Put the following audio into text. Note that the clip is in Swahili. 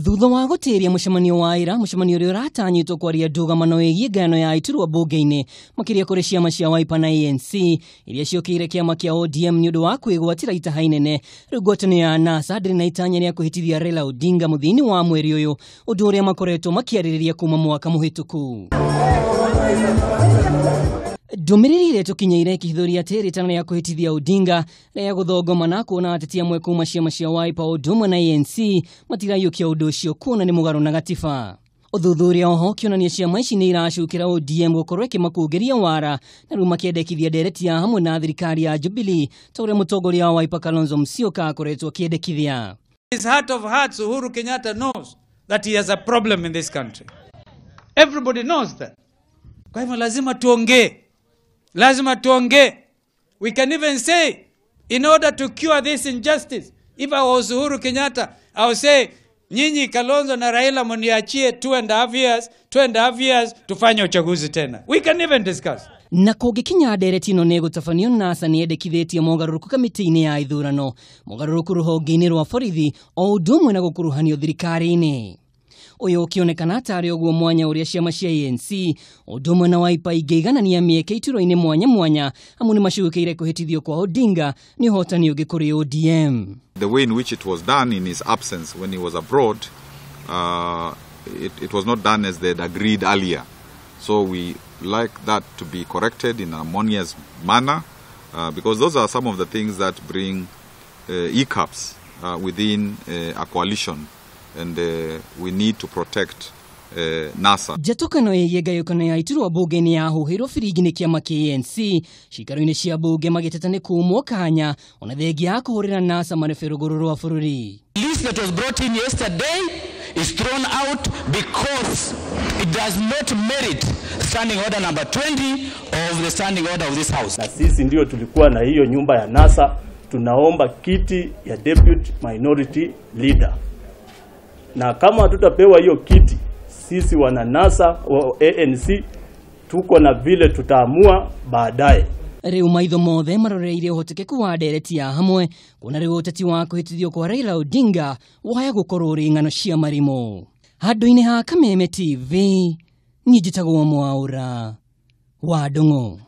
Thutha wa gutiria mucemanio wa ira, mucemanio uria uratanyitwo kwaria ndugamano yegie ngano ya iturwa bunge-ini makiria kuri ciama cia Wiper na ANC iria ciokire kiama kia ODM ni undu wa kwigwatira itaha inene. Riu ngwatanio ya NASA ndiri na itanya ria kuhitithia Raila Odinga muthini wa mweri uyu, undu uria makoretwo makiaririria kuma mwaka muhituku. Ndumiriri ile tukinyeire kihithuria tiri tano ya kuhitithia Odinga ya guthogoma na kuona ateti amwe kuma ciama cia Wiper Odumwe na ANC matirayukia undu ucio kuona ni mugaru na gatiba. Uthuthuria oho kionania ciama ici ni iracukira ODM gukorwo ikimakungeria wara na riu makiendekithia ndereti ya hamwe na thirikari ya Jubilee ta uria mutongoria wa Wiper Kalonzo Musyoka akoretwo akiendekithia. His heart of hearts, Uhuru Kenyatta knows that he has a problem in this country. Everybody knows that. Kwa hivyo lazima tuongee. Lazima tuongee. We can even say, in order to cure this injustice, if I was Uhuru Kenyatta, I would say, nyinyi Kalonzo na Raila mniachie 2.5 years, tufanye uchaguzi tena. We can even discuss. Na kugikinya ndereti ino ni gutafanio NASA ni endekithitie mogaruruku kamiti-ini ya ithurano, mogaruruku ruhonge-ini rwa borithi o Odumwe na gukuruhanio thirikari-ini. Uyu ukionekana tari oguo mwanya uria ciama cia ANC Odumwe na Wiper ingeiganania mieke ituro-ini mwanya mwanya amu ni macukiire kuhitithio kwa Odinga ni hotani ugi kuri ODM. The way in which it was done in his absence when he was abroad, it was not done as they had agreed earlier. So we like that to be corrected in a harmonious manner, because those are some of the things that bring hiccups within a coalition. And we need to protect NASA. Jatokano yegayukano ya iturwa bunge ni yahuhirwo firigini kiama kia ANC cikaro-ini cia bunge magitetane kumwo kanya ona thengia ya kuhurira NASA marefero gururu wa bururi. The list that was brought in yesterday is thrown out because it does not merit standing order number 20 of the standing order of this house. Na sisi ndio tulikuwa na hiyo nyumba ya NASA, tunaomba kiti ya deputy minority leader. Na kama hatutapewa hiyo kiti, sisi wana NASA wa ANC tuko na vile tutaamua baadaye. Riu maitho mothe maroreire uhotekeku wa ndereti ya hamwe kuna riu uteti wa kuhitithio kwa Raila Odinga waya gukorwo ri ng'ano cia marimo. Handu-ini ha Kameme TV ni njitagwo Mwaura wa Ndung'u.